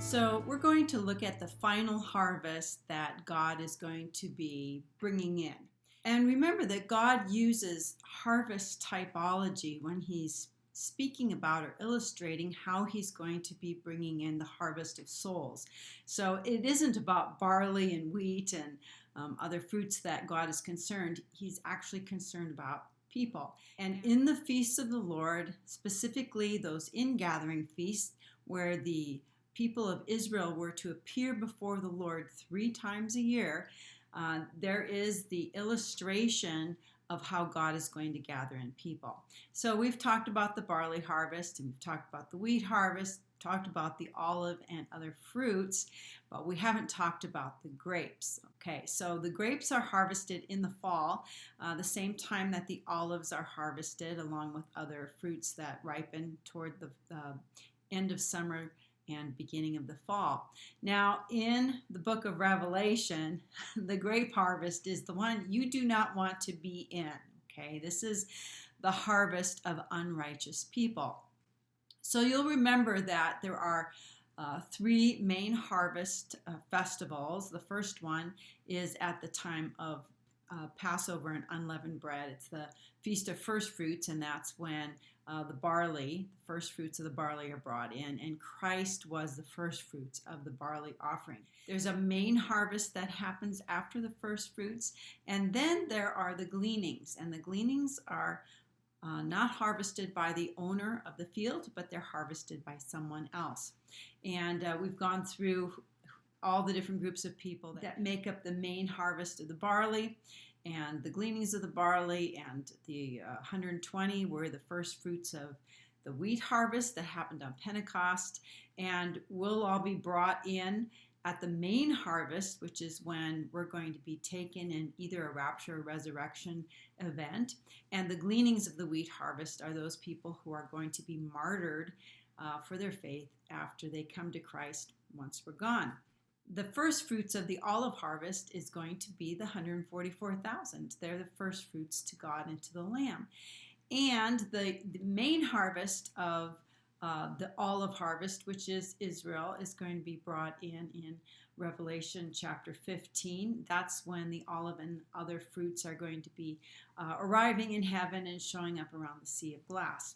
So we're going to look at the final harvest that God is going to be bringing in. And remember that God uses harvest typology when he's speaking about or illustrating how he's going to be bringing in the harvest of souls. So it isn't about barley and wheat and other fruits that God is concerned. He's actually concerned about people. And in the feasts of the Lord, specifically those ingathering feasts where the people of Israel were to appear before the Lord 3 times a year, there is the illustration of how God is going to gather in people. So we've talked about the barley harvest, and we've talked about the wheat harvest, talked about the olive and other fruits, but we haven't talked about the grapes. Okay, so the grapes are harvested in the fall, the same time that the olives are harvested, along with other fruits that ripen toward the end of summer and beginning of the fall. Now, in the book of Revelation, the grape harvest is the one you do not want to be in. Okay, this is the harvest of unrighteous people. So you'll remember that there are 3 main harvest festivals. The first one is at the time of Passover and unleavened bread. It's the Feast of First Fruits, and that's when the first fruits of the barley are brought in, and Christ was the first fruits of the barley offering. There's a main harvest that happens after the first fruits, and then there are the gleanings, and the gleanings are not harvested by the owner of the field, but they're harvested by someone else. And we've gone through all the different groups of people that make up the main harvest of the barley, and the gleanings of the barley, and the 120 were the first fruits of the wheat harvest that happened on Pentecost, and will all be brought in at the main harvest, which is when we're going to be taken in either a rapture or resurrection event. And the gleanings of the wheat harvest are those people who are going to be martyred for their faith after they come to Christ once we're gone. The first fruits of the olive harvest is going to be the 144,000. They're the first fruits to God and to the Lamb. And the main harvest of the olive harvest, which is Israel, is going to be brought in Revelation chapter 15. That's when the olive and other fruits are going to be arriving in heaven and showing up around the sea of glass.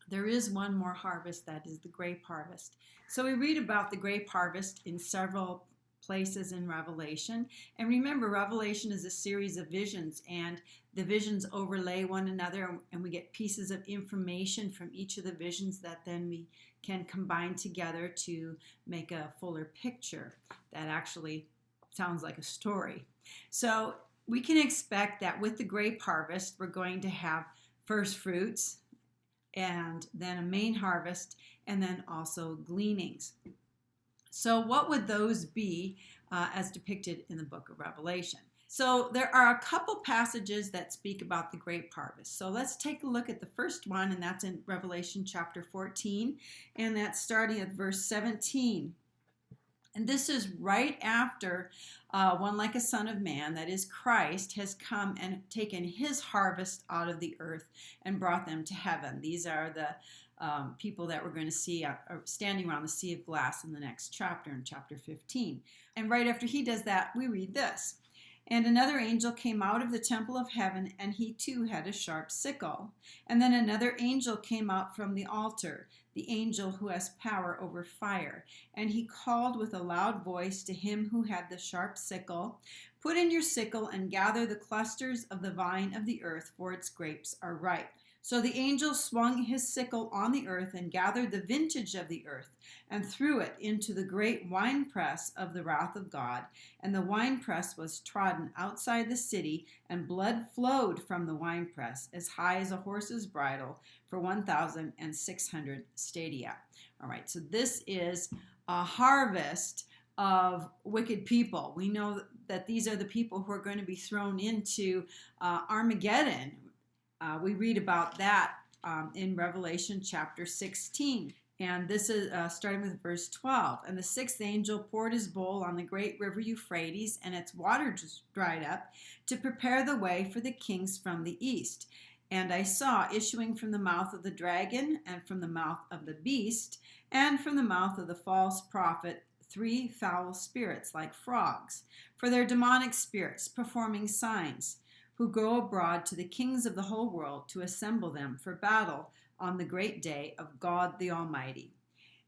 There is one more harvest, that is the grape harvest. So we read about the grape harvest in several places in Revelation. And remember, Revelation is a series of visions, and the visions overlay one another, and we get pieces of information from each of the visions that then we can combine together to make a fuller picture that actually sounds like a story. So we can expect that with the grape harvest, we're going to have first fruits, and then a main harvest, and then also gleanings. So what would those be as depicted in the book of Revelation? So there are a couple passages that speak about the grape harvest. So let's take a look at the first one, and that's in Revelation chapter 14, and that's starting at verse 17. And this is right after one like a son of man, that is Christ, has come and taken his harvest out of the earth and brought them to heaven. These are the people that we're going to see standing around the sea of glass in the next chapter, in chapter 15. And right after he does that, we read this. And another angel came out of the temple of heaven, and he too had a sharp sickle. And then another angel came out from the altar, the angel who has power over fire. And he called with a loud voice to him who had the sharp sickle, "Put in your sickle and gather the clusters of the vine of the earth, for its grapes are ripe." So the angel swung his sickle on the earth and gathered the vintage of the earth and threw it into the great winepress of the wrath of God. And the winepress was trodden outside the city, and blood flowed from the winepress as high as a horse's bridle for 1,600 stadia. All right, so this is a harvest of wicked people. We know that these are the people who are going to be thrown into Armageddon. We read about that in Revelation chapter 16. And this is starting with verse 12. And the 6th angel poured his bowl on the great river Euphrates, and its water just dried up, to prepare the way for the kings from the east. And I saw issuing from the mouth of the dragon, and from the mouth of the beast, and from the mouth of the false prophet, 3 foul spirits like frogs, for they're demonic spirits performing signs, who go abroad to the kings of the whole world to assemble them for battle on the great day of God the Almighty.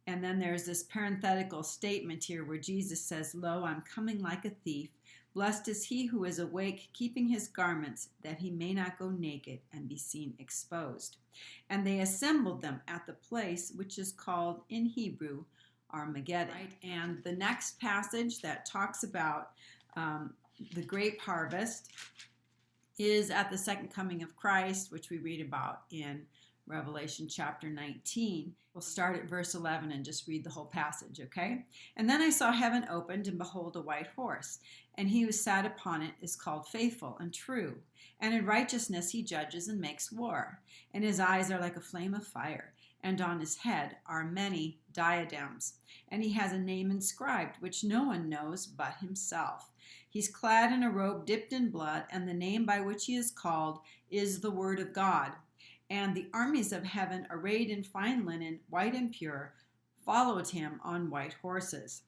And then there's this parenthetical statement here where Jesus says, "Lo, I'm coming like a thief. Blessed is he who is awake, keeping his garments, that he may not go naked and be seen exposed." And they assembled them at the place which is called in Hebrew Armageddon. Right? And the next passage that talks about the grape harvest is at the second coming of Christ, which we read about in Revelation chapter 19. We'll start at verse 11 and just read the whole passage, okay? "And then I saw heaven opened, and behold, a white horse. And he who sat upon it is called Faithful and True. And in righteousness he judges and makes war. And his eyes are like a flame of fire. And on his head are many diadems. And he has a name inscribed, which no one knows but himself. He's clad in a robe dipped in blood, and the name by which he is called is the Word of God. And the armies of heaven, arrayed in fine linen, white and pure, followed him on white horses.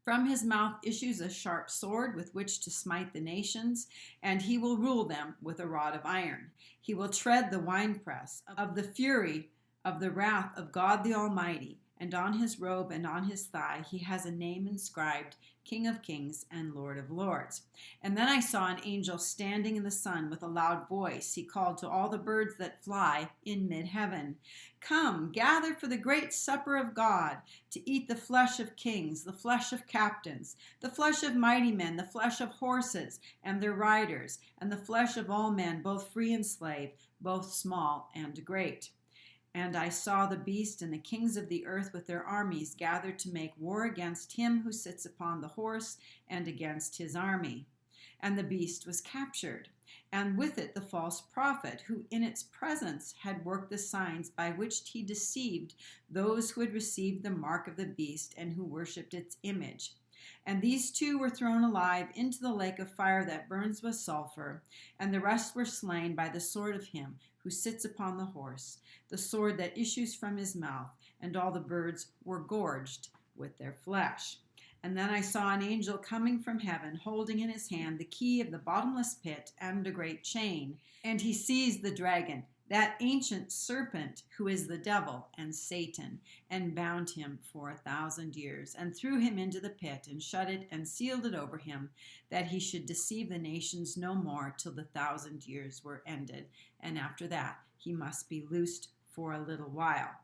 From his mouth issues a sharp sword with which to smite the nations, and he will rule them with a rod of iron. He will tread the winepress of the fury of the wrath of God the Almighty. And on his robe and on his thigh he has a name inscribed, King of Kings and Lord of Lords. And then I saw an angel standing in the sun with a loud voice. He called to all the birds that fly in mid-heaven, 'Come, gather for the great supper of God, to eat the flesh of kings, the flesh of captains, the flesh of mighty men, the flesh of horses and their riders, and the flesh of all men, both free and slave, both small and great.' And I saw the beast and the kings of the earth with their armies gathered to make war against him who sits upon the horse and against his army. And the beast was captured, and with it the false prophet, who in its presence had worked the signs by which he deceived those who had received the mark of the beast and who worshipped its image. And these two were thrown alive into the lake of fire that burns with sulfur, and the rest were slain by the sword of him who sits upon the horse, the sword that issues from his mouth, and all the birds were gorged with their flesh. And then I saw an angel coming from heaven, holding in his hand the key of the bottomless pit and a great chain. And he seized the dragon, that ancient serpent who is the devil and Satan, and bound him for 1,000 years, and threw him into the pit, and shut it and sealed it over him, that he should deceive the nations no more till the 1,000 years were ended. And after that, he must be loosed for a little while."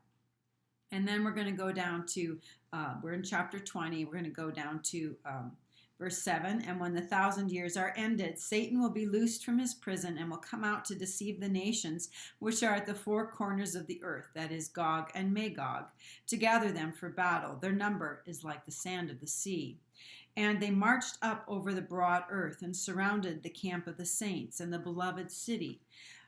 And then we're going to go down to, we're in chapter 20, we're going to go down to verse 7. "And when the 1,000 years are ended, Satan will be loosed from his prison and will come out to deceive the nations which are at the four corners of the earth, that is Gog and Magog, to gather them for battle. Their number is like the sand of the sea. And they marched up over the broad earth and surrounded the camp of the saints and the beloved city.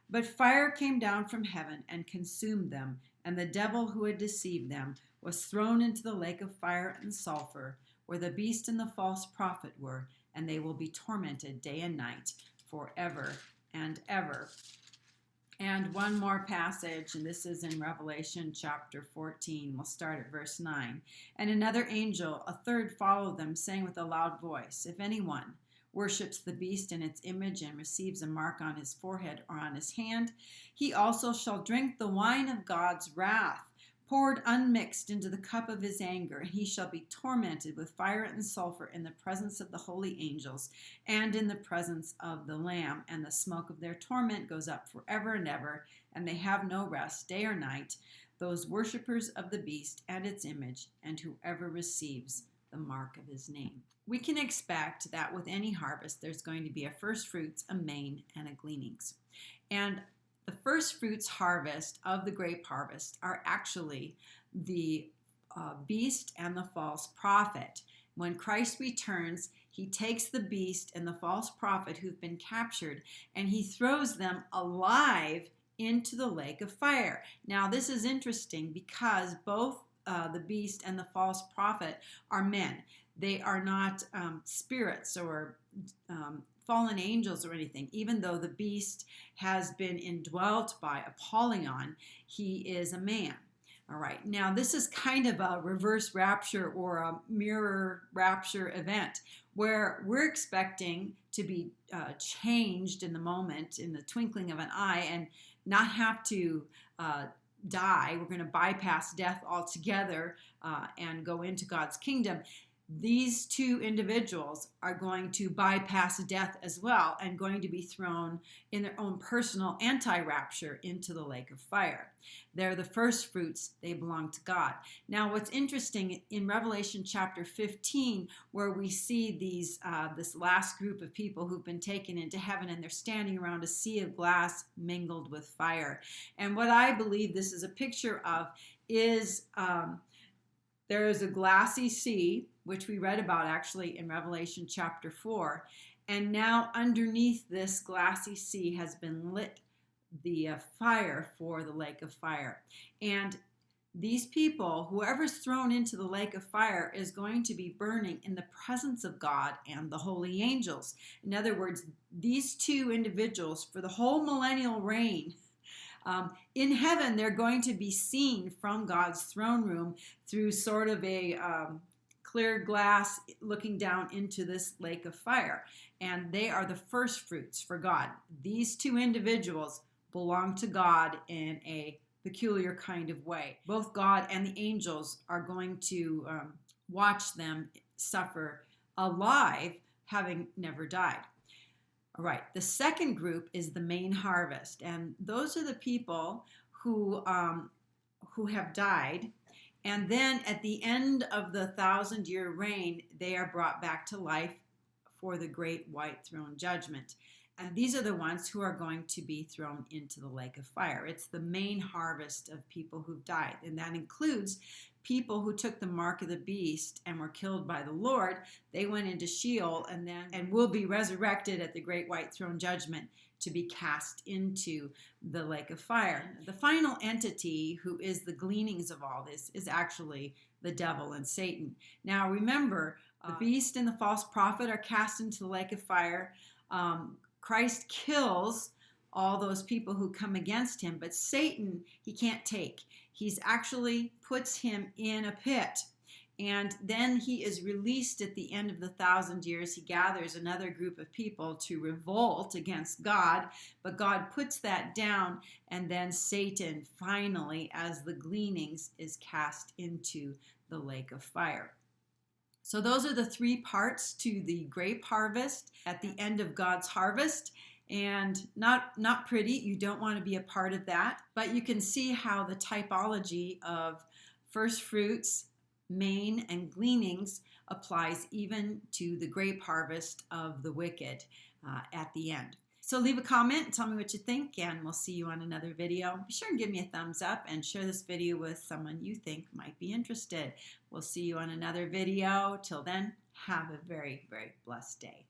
But fire came down from heaven and consumed them, and the devil who had deceived them was thrown into the lake of fire and sulfur, where the beast and the false prophet were, and they will be tormented day and night forever and ever." And one more passage, and this is in Revelation chapter 14. We'll start at verse 9. "And another angel, a third, followed them, saying with a loud voice, 'If anyone worships the beast and its image and receives a mark on his forehead or on his hand, he also shall drink the wine of God's wrath, poured unmixed into the cup of his anger, and he shall be tormented with fire and sulfur in the presence of the holy angels and in the presence of the Lamb. And the smoke of their torment goes up forever and ever, and they have no rest day or night, those worshippers of the beast and its image, and whoever receives the mark of his name." We can expect that with any harvest, there's going to be a first fruits, a main, and a gleanings. And the first fruits harvest of the grape harvest are actually the beast and the false prophet. When Christ returns, he takes the beast and the false prophet who've been captured, and he throws them alive into the lake of fire. Now, this is interesting because both the beast and the false prophet are men. They are not spirits or fallen angels or anything. Even though the beast has been indwelt by Apollyon, he is a man. All right, now this is kind of a reverse rapture or a mirror rapture event where we're expecting to be changed in the moment, in the twinkling of an eye, and not have to die. We're going to bypass death altogether and go into God's kingdom. These two individuals are going to bypass death as well and going to be thrown in their own personal anti-rapture into the lake of fire. They're the first fruits. They belong to God. Now, what's interesting in Revelation chapter 15, where we see this last group of people who've been taken into heaven, and they're standing around a sea of glass mingled with fire. And what I believe this is a picture of is there is a glassy sea, which we read about actually in Revelation chapter 4. And now underneath this glassy sea has been lit the fire for the lake of fire. And these people, whoever's thrown into the lake of fire, is going to be burning in the presence of God and the holy angels. In other words, these two individuals, for the whole millennial reign, in heaven, they're going to be seen from God's throne room through sort of a clear glass looking down into this lake of fire. And they are the first fruits for God. These two individuals belong to God in a peculiar kind of way. Both God and the angels are going to watch them suffer alive, having never died. All right, the second group is the main harvest, and those are the people who have died, and then at the end of the 1,000-year reign, they are brought back to life for the great white throne judgment. And these are the ones who are going to be thrown into the lake of fire. It's the main harvest of people who've died, and that includes people who took the mark of the beast and were killed by the Lord. They went into Sheol and will be resurrected at the great white throne judgment to be cast into the lake of fire. The final entity, who is the gleanings of all this, is actually the devil and Satan. Now remember, the beast and the false prophet are cast into the lake of fire. Christ kills all those people who come against him, but Satan, he can't take. He's actually puts him in a pit, and then he is released at the end of the 1,000 years. He gathers another group of people to revolt against God, but God puts that down, and then Satan finally, as the gleanings, is cast into the lake of fire. So those are the three parts to the grape harvest at the end of God's harvest. And not pretty. You don't want to be a part of that. But you can see how the typology of first fruits, main, and gleanings applies even to the grape harvest of the wicked at the end. So leave a comment and tell me what you think, and we'll see you on another video. Be sure and give me a thumbs up and share this video with someone you think might be interested. We'll see you on another video. Till then, have a very, very blessed day.